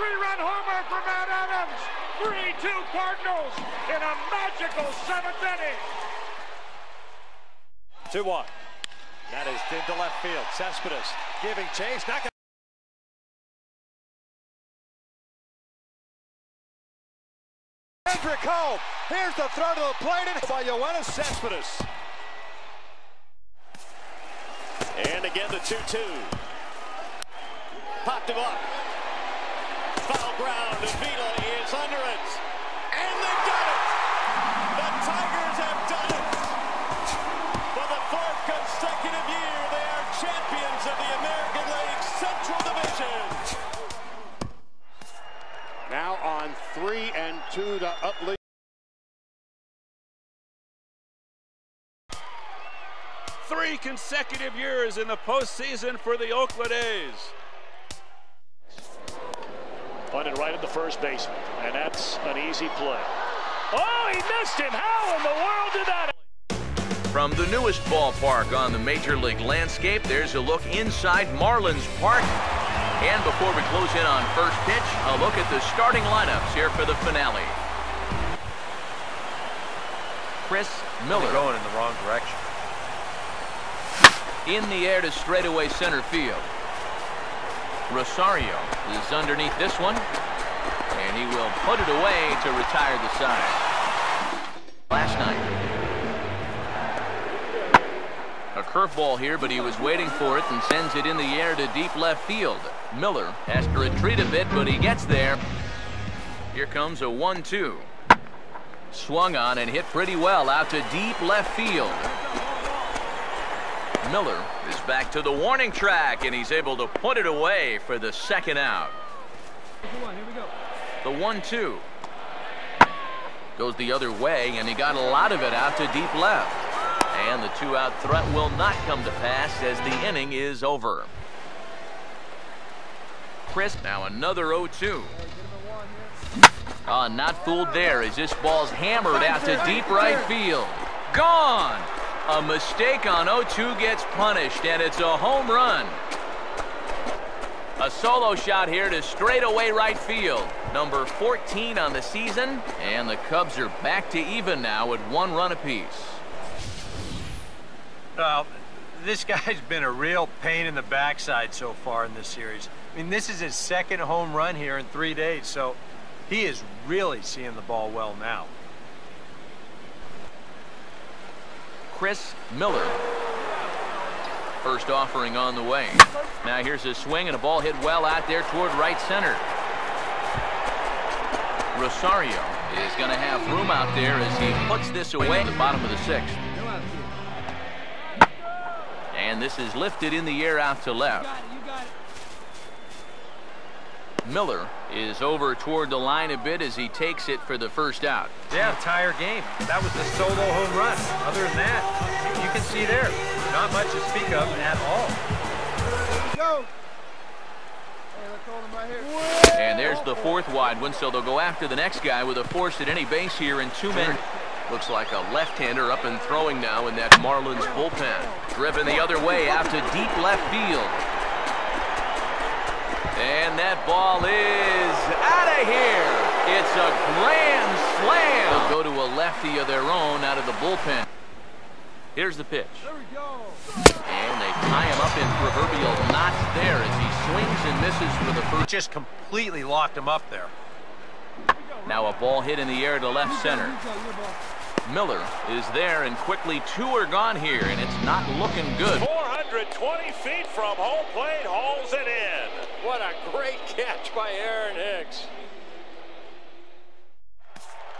Three-run homer for Matt Adams. 3-2 Cardinals in a magical 7th inning. 2-1. That is into left field. Cespedes giving chase. Not Hendrick home. Here's the throw to the plate by Yoenis Cespedes. And again the 2-2. Popped him up. Foul ground. And Vila is under it. And they've done it. The Tigers have done it. For the 4th consecutive year, they are champions of the American League Central Division. Now on 3-2 to uplead. 3 consecutive years in the postseason for the Oakland A's. Punted right at the first baseman, and that's an easy play. Oh, he missed him. How in the world did that? From the newest ballpark on the Major League landscape, there's a look inside Marlins Park. And before we close in on first pitch, a look at the starting lineups here for the finale. Chris Miller. Going in the wrong direction. In the air to straightaway center field. Rosario is underneath this one, and he will put it away to retire the side. Last night. A curveball here, but he was waiting for it and sends it in the air to deep left field. Miller has to retreat a bit, but he gets there. Here comes a 1-2. Swung on and hit pretty well out to deep left field. Miller is back to the warning track, and he's able to put it away for the second out. Here we go. The 1-2 goes the other way, and he got a lot of it out to deep left. And the 2-out threat will not come to pass as the inning is over. Chris, now another 0-2. Not fooled there as this ball's hammered out to deep right field. Gone! A mistake on 0-2 gets punished, and it's a home run. A solo shot here to straightaway right field. Number 14 on the season, and the Cubs are back to even now at 1 run apiece. Well, this guy's been a real pain in the backside so far in this series. I mean, this is his 2nd home run here in 3 days, so he is really seeing the ball well now. Chris Miller. First offering on the way. Now here's a swing and a ball hit well out there toward right center. Rosario is going to have room out there as he puts this away at the bottom of the 6th. And this is lifted in the air out to left. Miller is over toward the line a bit as he takes it for the first out. Yeah, entire game. That was the solo home run. Other than that, you can see there, not much to speak of at all. Here we go. Hey, let's hold him right here. And there's the 4th wide one, so they'll go after the next guy with a force at any base here in 2 men. Looks like a left-hander up and throwing now in that Marlins bullpen. Driven the other way out to deep left field. And that ball is out of here. It's a grand slam. They'll go to a lefty of their own out of the bullpen. Here's the pitch. There we go. And they tie him up in proverbial knots there as he swings and misses for the first. Just completely locked him up there. Now a ball hit in the air to left center. Miller is there, and quickly 2 are gone here, and it's not looking good. 420 feet from home plate, hauls it in. What a great catch by Aaron Hicks.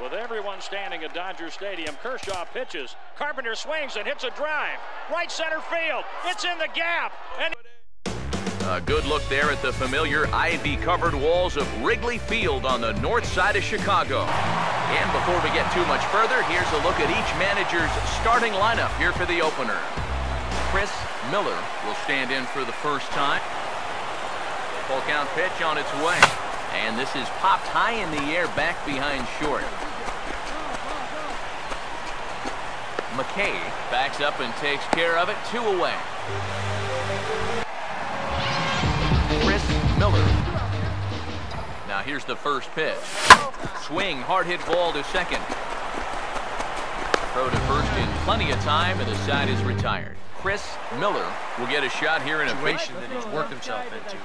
With everyone standing at Dodger Stadium, Kershaw pitches. Carpenter swings and hits a drive. Right center field. It's in the gap. And a good look there at the familiar ivy-covered walls of Wrigley Field on the north side of Chicago. And before we get too much further, here's a look at each manager's starting lineup here for the opener. Chris Miller will stand in for the first time. Full count pitch on its way. And this is popped high in the air back behind short. McKay backs up and takes care of it. 2 away. Chris Miller. Now Now here's the first pitch. Swing, hard hit ball to second. Throw to first in plenty of time, and the side is retired. Chris Miller will get a shot here in a Situation that he's worked himself into.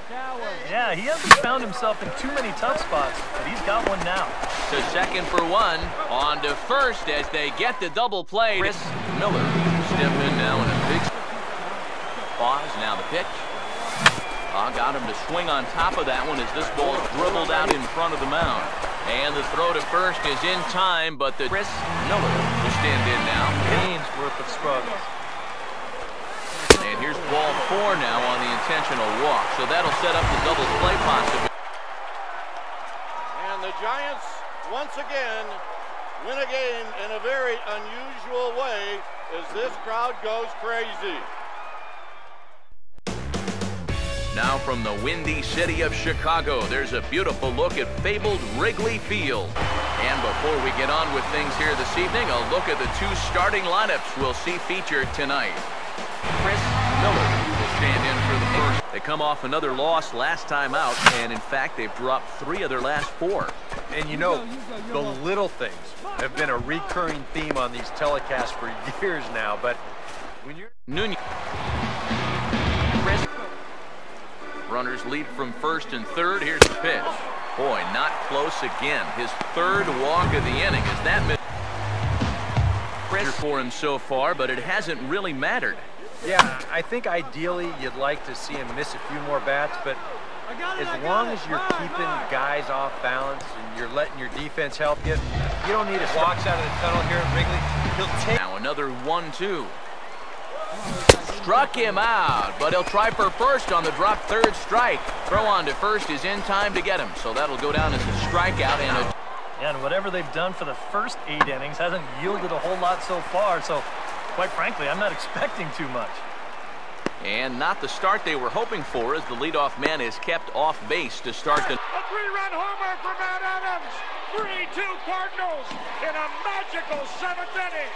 Yeah, he hasn't found himself in too many tough spots, but he's got one now. To second for one, on to first as they get the double play. Chris Miller step in now in a big pause. Now the pitch. Got him to swing on top of that one as this ball is dribbled out in front of the mound. And the throw to first is in time, but the Chris Miller will stand in now. Game's worth of struggle. And here's ball 4 now on the intentional walk. So that'll set up the double play possibility. And the Giants, once again, win a game in a very unusual way as this crowd goes crazy. Now from the windy city of Chicago, there's a beautiful look at fabled Wrigley Field. And before we get on with things here this evening, a look at the 2 starting lineups we'll see featured tonight. Chris Miller will stand in for the first. They come off another loss last time out, and in fact, they've dropped 3 of their last 4. And you know, the little things have been a recurring theme on these telecasts for years now, but when you're... Nunez. Chris. Runners lead from first and third. Here's the pitch. Boy, not close again. His 3rd walk of the inning. Is that Chris for him so far, but it hasn't really mattered. Yeah, I think ideally you'd like to see him miss a few more bats, but as long as you're keeping guys off balance and you're letting your defense help you, you don't need a walks out of the tunnel here at Wrigley. He'll take... Now another 1-2. Struck him out, but he'll try for first on the drop 3rd strike. Throw on to first is in time to get him, so that'll go down as a strikeout and a... And whatever they've done for the first 8 innings hasn't yielded a whole lot so far, so quite frankly, I'm not expecting too much. And not the start they were hoping for, as the leadoff man is kept off base to start the... A 3-run homer for Matt Adams. 3-2 Cardinals in a magical 7th inning.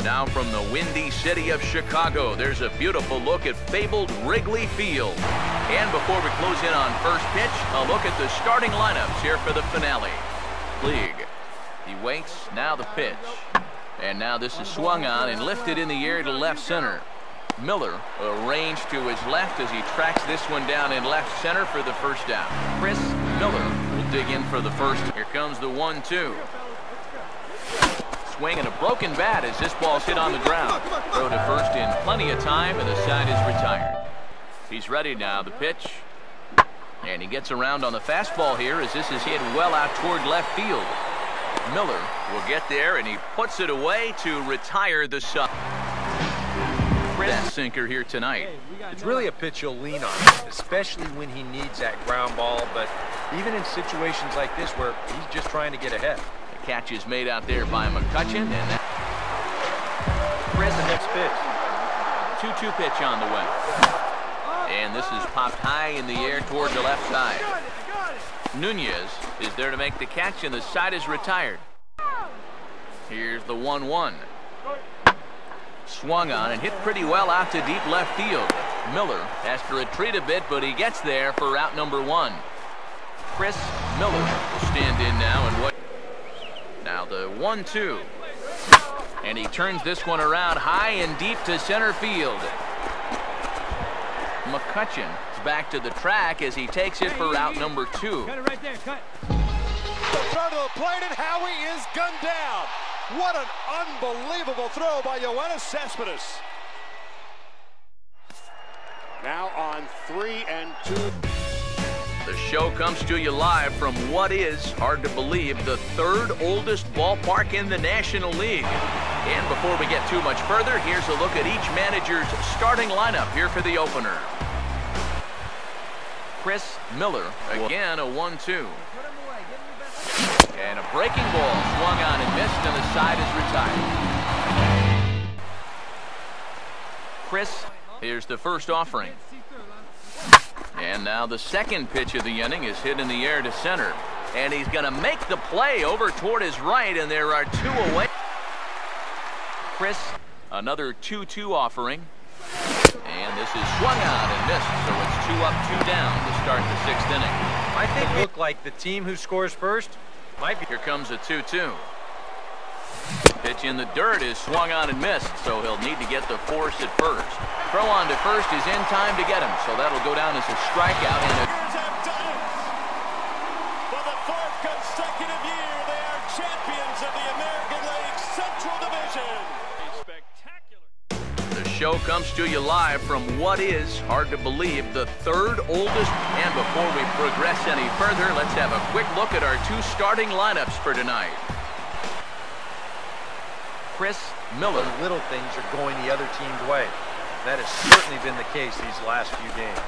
Now from the windy city of Chicago, there's a beautiful look at fabled Wrigley Field. And before we close in on first pitch, a look at the starting lineups here for the finale. League. He waits, now the pitch. And now this is swung on and lifted in the air to left center. Miller arranged to his left as he tracks this one down in left center for the first down. Chris Miller will dig in for the first. Here comes the 1-2. Swing and a broken bat as this ball's hit on the ground. Throw to first in plenty of time, and the side is retired. He's ready now, the pitch. And he gets around on the fastball here as this is hit well out toward left field. Miller will get there, and he puts it away to retire the side. That sinker here tonight. It's really a pitch you'll lean on, especially when he needs that ground ball, but even in situations like this where he's just trying to get ahead. The catch is made out there by McCutcheon, and that Chris, the next pitch. 2-2 pitch on the way. And this is popped high in the air toward the left side. Nunez is there to make the catch, and the side is retired. Here's the 1-1. Swung on and hit pretty well out to deep left field. Miller has to retreat a bit, but he gets there for out number 1. Chris Miller will stand in now, and what? Now the 1-2. And he turns this one around high and deep to center field. McCutcheon is back to the track as he takes it for out number 2. Cut it right there, cut. Throw to the plate, and Howie is gunned down. What an unbelievable throw by Yoenis Cespedes. Now on 3-2. The show comes to you live from what is, hard to believe, the 3rd oldest ballpark in the National League. And before we get too much further, here's a look at each manager's starting lineup here for the opener. Chris Miller, again a 1-2. And a breaking ball swung on and missed, and the side is retired. Chris, here's the first offering. And now the second pitch of the inning is hit in the air to center. And he's going to make the play over toward his right, and there are 2 away. Chris, another 2-2 offering. And this is swung out and missed, so it's 2 up, 2 down to start the 6th inning. I think it looked like the team who scores first might be. Here comes a 2-2. Pitch in the dirt is swung on and missed, so he'll need to get the force at first. Throw on to first is in time to get him, so that'll go down as a strikeout. And Tigers have done it! For the 4th consecutive year, they are champions of the American League Central Division. Spectacular. the show comes to you live from what is, hard to believe, the 3rd oldest. And before we progress any further, let's have a quick look at our 2 starting lineups for tonight. Chris Miller. The little things are going the other team's way. That has certainly been the case these last few games.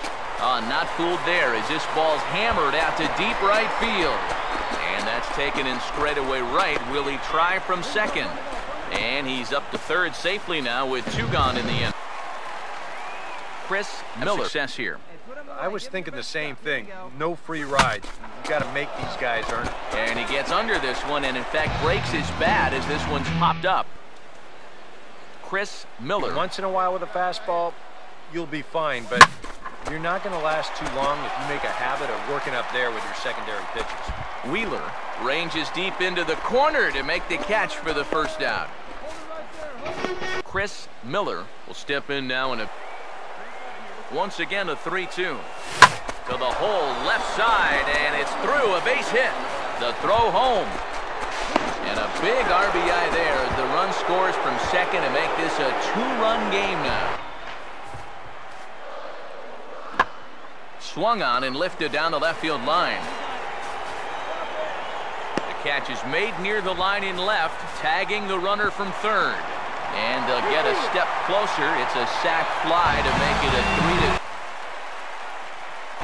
Not fooled there as this ball's hammered out to deep right field. And that's taken in straightaway right. Will he try from second? And he's up to 3rd safely now with 2 gone in the inning. Chris Miller. Success here. I was thinking the same thing. No free rides. You've got to make these guys earn it. And he gets under this one and in fact breaks his bat as this one's popped up. Chris Miller. Once in a while with a fastball, you'll be fine, but you're not going to last too long if you make a habit of working up there with your secondary pitches. Wheeler ranges deep into the corner to make the catch for the 1st out. Chris Miller will step in now and once again a 3-2. To the hole left side, and it's through, a base hit. The throw home. And a big RBI there as the run scores from second to make this a 2-run game now. Swung on and lifted down the left field line. The catch is made near the line in left, tagging the runner from 3rd. And they'll get a step closer. It's a sac fly to make it a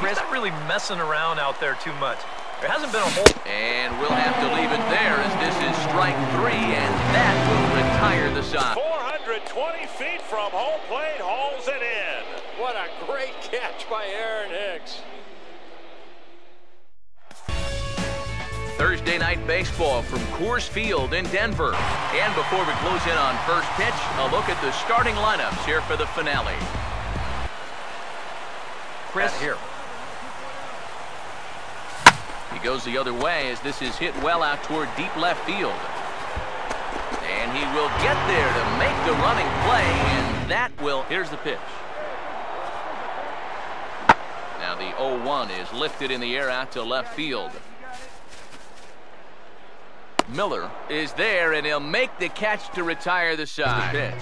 3-2. He's not really messing around out there too much. There hasn't been a hole. And we'll have to leave it there as this is strike 3, and that will retire the side. 420 feet from home plate, hauls it in. What a great catch by Aaron Hicks. Thursday night baseball from Coors Field in Denver. And before we close in on first pitch, a look at the starting lineups here for the finale. Chris here. He goes the other way as this is hit well out toward deep left field. And he will get there to make the running play, and that will... Here's the pitch. Now the 0-1 is lifted in the air out to left field. Miller is there, and he'll make the catch to retire the side. The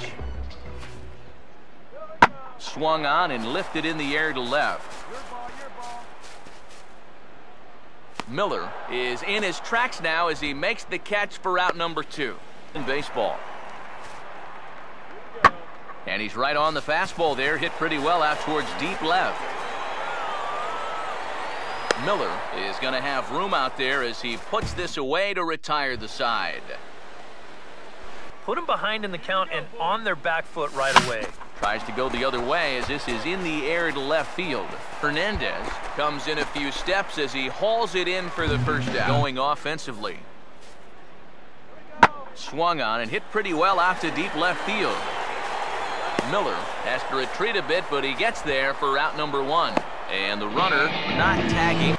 pitch. Swung on and lifted in the air to left. Miller is in his tracks now as he makes the catch for out number 2 in baseball. And he's right on the fastball there, hit pretty well out towards deep left. Miller is going to have room out there as he puts this away to retire the side. Put him behind in the count and on their back foot right away. Tries to go the other way as this is in the air to left field. Hernandez comes in a few steps as he hauls it in for the 1st out. Going offensively. Swung on and hit pretty well out to deep left field. Miller has to retreat a bit, but he gets there for out number 1. And the runner not tagging.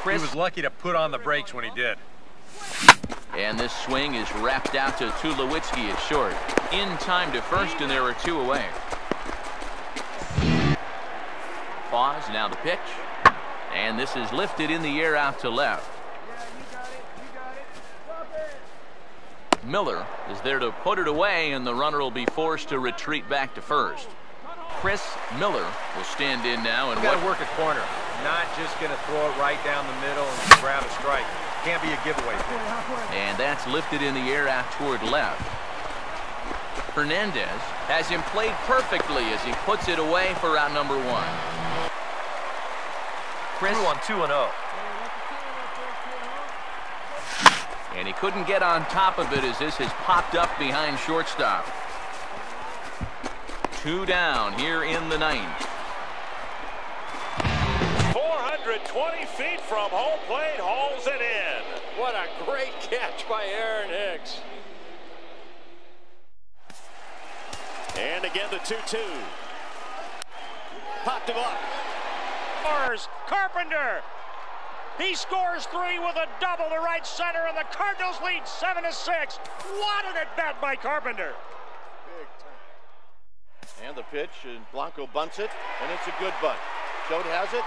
He was lucky to put on the brakes when he did. And this swing is wrapped out to Tulowitzki at short. In time to first, and there are 2 away. Pause, now the pitch. And this is lifted in the air out to left. Miller is there to put it away, and the runner will be forced to retreat back to first. Chris Miller will stand in now and got to work a corner. Not just going to throw it right down the middle and grab a strike. Can't be a giveaway. And that's lifted in the air out toward left. Hernandez has him played perfectly as he puts it away for out number 1. Chris on 2-0. And he couldn't get on top of it as this has popped up behind shortstop. 2 down here in the 9th. 420 feet from home plate, hauls it in. What a great catch by Aaron Hicks. And again the 2-2. popped him up. Carpenter. He scores 3 with a double to right center, and the Cardinals lead 7-6. What an at-bat by Carpenter. Big time. And the pitch, and Blanco bunts it, and it's a good bunt. Choate has it.